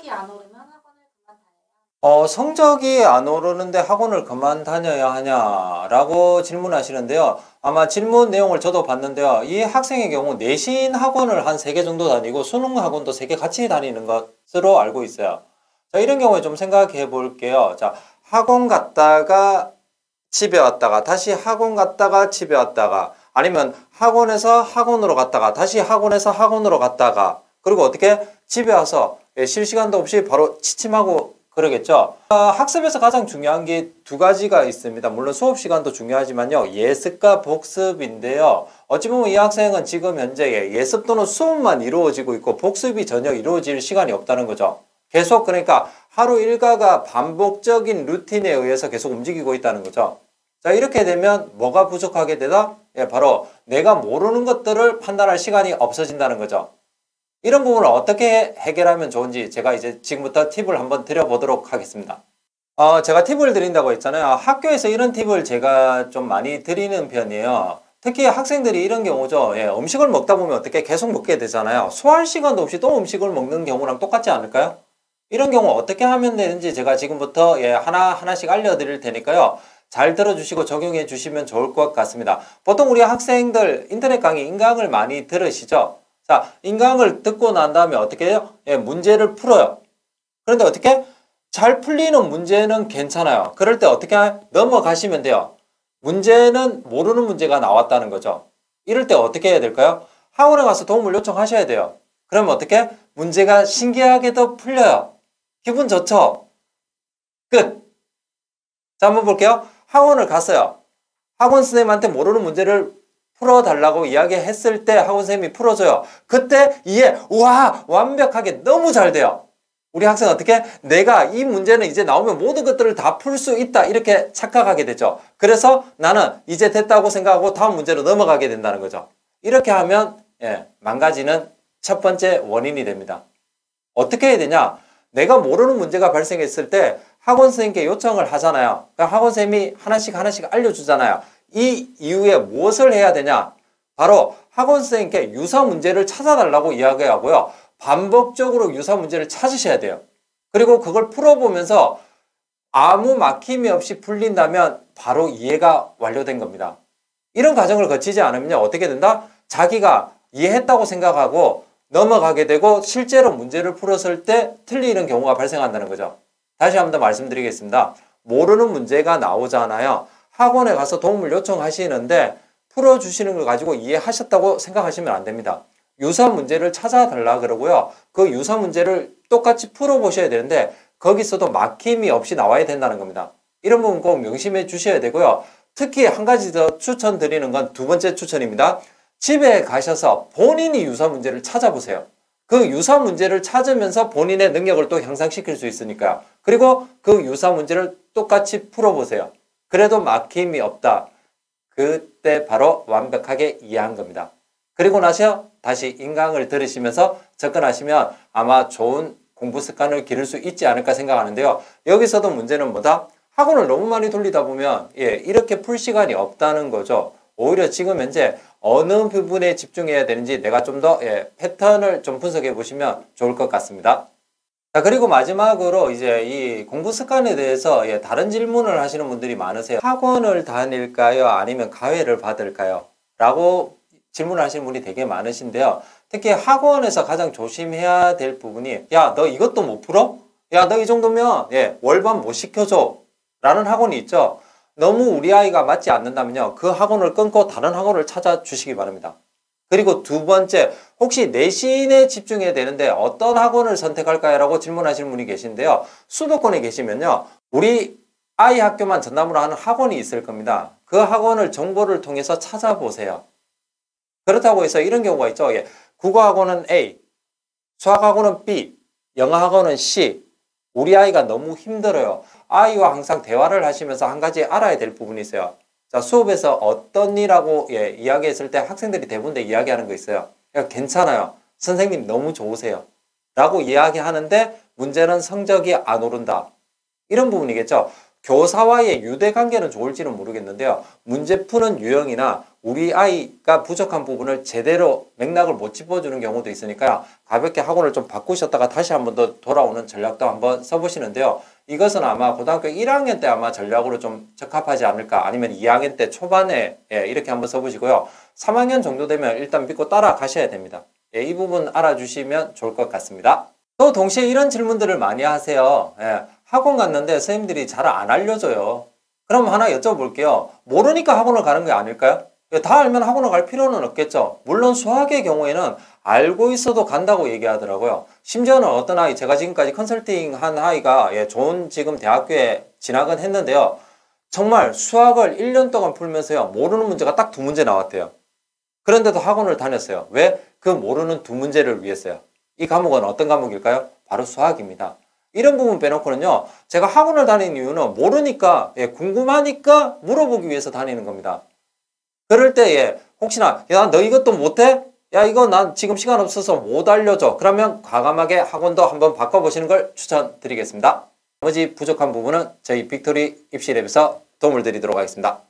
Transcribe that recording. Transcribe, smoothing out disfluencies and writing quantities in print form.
성적이 안 오르면 학원을 그만 성적이 안 오르는데 학원을 그만 다녀야 하냐라고 질문하시는데요. 아마 질문 내용을 저도 봤는데요. 이 학생의 경우 내신 학원을 한 3개 정도 다니고 수능 학원도 3개 같이 다니는 것으로 알고 있어요. 자, 이런 경우에 좀 생각해 볼게요. 자, 학원 갔다가 집에 왔다가 다시 학원 갔다가 집에 왔다가 아니면 학원에서 학원으로 갔다가 다시 학원에서 학원으로 갔다가 그리고 어떻게 집에 와서 쉴 시간도 없이 바로 취침하고 그러겠죠. 학습에서 가장 중요한 게 2가지가 있습니다. 물론 수업 시간도 중요하지만요. 예습과 복습인데요. 어찌 보면 이 학생은 지금 현재 예습 또는 수업만 이루어지고 있고 복습이 전혀 이루어질 시간이 없다는 거죠. 계속 그러니까 하루 일과가 반복적인 루틴에 의해서 계속 움직이고 있다는 거죠. 자, 이렇게 되면 뭐가 부족하게 되다? 바로 내가 모르는 것들을 판단할 시간이 없어진다는 거죠. 이런 부분을 어떻게 해결하면 좋은지 제가 이제 지금부터 팁을 한번 드려보도록 하겠습니다. 제가 팁을 드린다고 했잖아요. 학교에서 이런 팁을 제가 좀 많이 드리는 편이에요. 특히 학생들이 이런 경우죠. 음식을 먹다 보면 어떻게 계속 먹게 되잖아요. 소화할 시간도 없이 또 음식을 먹는 경우랑 똑같지 않을까요? 이런 경우 어떻게 하면 되는지 제가 지금부터 하나씩 알려드릴 테니까요. 잘 들어주시고 적용해 주시면 좋을 것 같습니다. 보통 우리 학생들 인터넷 강의 인강을 많이 들으시죠? 자, 인강을 듣고 난 다음에 어떻게 해요? 문제를 풀어요. 그런데 어떻게? 잘 풀리는 문제는 괜찮아요. 그럴 때 어떻게 넘어가시면 돼요. 문제는 모르는 문제가 나왔다는 거죠. 이럴 때 어떻게 해야 될까요? 학원에 가서 도움을 요청하셔야 돼요. 그러면 어떻게? 문제가 신기하게도 풀려요. 기분 좋죠? 끝! 자, 한번 볼게요. 학원을 갔어요. 학원 선생님한테 모르는 문제를 풀어달라고 이야기했을 때 학원 선생님이 풀어줘요. 그때 이해, 와, 완벽하게 너무 잘 돼요. 우리 학생은 어떻게? 내가 이 문제는 이제 나오면 모든 것들을 다 풀 수 있다. 이렇게 착각하게 되죠. 그래서 나는 이제 됐다고 생각하고 다음 문제로 넘어가게 된다는 거죠. 이렇게 하면 망가지는 첫 번째 원인이 됩니다. 어떻게 해야 되냐? 내가 모르는 문제가 발생했을 때 학원 선생님께 요청을 하잖아요. 그러니까 학원 선생님이 하나씩 알려주잖아요. 이 이후에 무엇을 해야 되냐? 바로 학원 선생님께 유사 문제를 찾아달라고 이야기하고요. 반복적으로 유사 문제를 찾으셔야 돼요. 그리고 그걸 풀어보면서 아무 막힘이 없이 풀린다면 바로 이해가 완료된 겁니다. 이런 과정을 거치지 않으면 어떻게 된다? 자기가 이해했다고 생각하고 넘어가게 되고 실제로 문제를 풀었을 때 틀리는 경우가 발생한다는 거죠. 다시 한 번 더 말씀드리겠습니다. 모르는 문제가 나오잖아요. 학원에 가서 도움을 요청하시는데 풀어주시는 걸 가지고 이해하셨다고 생각하시면 안 됩니다. 유사 문제를 찾아달라 그러고요. 그 유사 문제를 똑같이 풀어보셔야 되는데 거기서도 막힘이 없이 나와야 된다는 겁니다. 이런 부분 꼭 명심해 주셔야 되고요. 특히 한 가지 더 추천드리는 건 2번째 추천입니다. 집에 가셔서 본인이 유사 문제를 찾아보세요. 그 유사 문제를 찾으면서 본인의 능력을 또 향상시킬 수 있으니까요. 그리고 그 유사 문제를 똑같이 풀어보세요. 그래도 막힘이 없다. 그때 바로 완벽하게 이해한 겁니다. 그리고 나서 다시 인강을 들으시면서 접근하시면 아마 좋은 공부 습관을 기를 수 있지 않을까 생각하는데요. 여기서도 문제는 뭐다? 학원을 너무 많이 돌리다 보면 이렇게 풀 시간이 없다는 거죠. 오히려 지금 현재 어느 부분에 집중해야 되는지 내가 좀 더 패턴을 좀 분석해 보시면 좋을 것 같습니다. 자, 그리고 마지막으로 이제 이 공부 습관에 대해서 다른 질문을 하시는 분들이 많으세요. 학원을 다닐까요? 아니면 과외를 받을까요? 라고 질문을 하시는 분이 되게 많으신데요. 특히 학원에서 가장 조심해야 될 부분이 야, 너 이것도 못 풀어? 야, 너 이 정도면 월반 못 시켜줘. 라는 학원이 있죠. 너무 우리 아이가 맞지 않는다면요. 그 학원을 끊고 다른 학원을 찾아주시기 바랍니다. 그리고 2번째, 혹시 내신에 집중해야 되는데 어떤 학원을 선택할까요? 라고 질문하시는 분이 계신데요. 수도권에 계시면요. 우리 아이 학교만 전담으로 하는 학원이 있을 겁니다. 그 학원을 정보를 통해서 찾아보세요. 그렇다고 해서 이런 경우가 있죠. 국어학원은 A, 수학학원은 B, 영어학원은 C. 우리 아이가 너무 힘들어요. 아이와 항상 대화를 하시면서 한 가지 알아야 될 부분이 있어요. 자, 수업에서 어떤 일하고 이야기했을 때 학생들이 대부분 다 이야기하는 거 있어요. 괜찮아요. 선생님 너무 좋으세요. 라고 이야기하는데 문제는 성적이 안 오른다. 이런 부분이겠죠. 교사와의 유대 관계는 좋을지는 모르겠는데요. 문제 푸는 유형이나 우리 아이가 부족한 부분을 제대로 맥락을 못 짚어주는 경우도 있으니까요. 가볍게 학원을 좀 바꾸셨다가 다시 한번 더 돌아오는 전략도 한번 써보시는데요. 이것은 아마 고등학교 1학년 때 아마 전략으로 좀 적합하지 않을까, 아니면 2학년 때 초반에 이렇게 한번 써보시고요. 3학년 정도 되면 일단 믿고 따라가셔야 됩니다. 이 부분 알아주시면 좋을 것 같습니다. 또 동시에 이런 질문들을 많이 하세요. 학원 갔는데 선생님들이 잘 안 알려줘요. 그럼 하나 여쭤볼게요. 모르니까 학원을 가는 게 아닐까요? 다 알면 학원을 갈 필요는 없겠죠. 물론 수학의 경우에는 알고 있어도 간다고 얘기하더라고요. 심지어는 어떤 아이, 제가 지금까지 컨설팅 한 아이가 좋은 지금 대학교에 진학은 했는데요. 정말 수학을 1년 동안 풀면서요. 모르는 문제가 딱 2문제 나왔대요. 그런데도 학원을 다녔어요. 왜? 그 모르는 2문제를 위해서요. 이 과목은 어떤 과목일까요? 바로 수학입니다. 이런 부분 빼놓고는요. 제가 학원을 다니는 이유는 모르니까, 궁금하니까 물어보기 위해서 다니는 겁니다. 그럴 때 혹시나 야, 너 이것도 못해? 야, 이거 난 지금 시간 없어서 못 알려줘. 그러면 과감하게 학원도 한번 바꿔보시는 걸 추천드리겠습니다. 나머지 부족한 부분은 저희 빅토리 입시랩에서 도움을 드리도록 하겠습니다.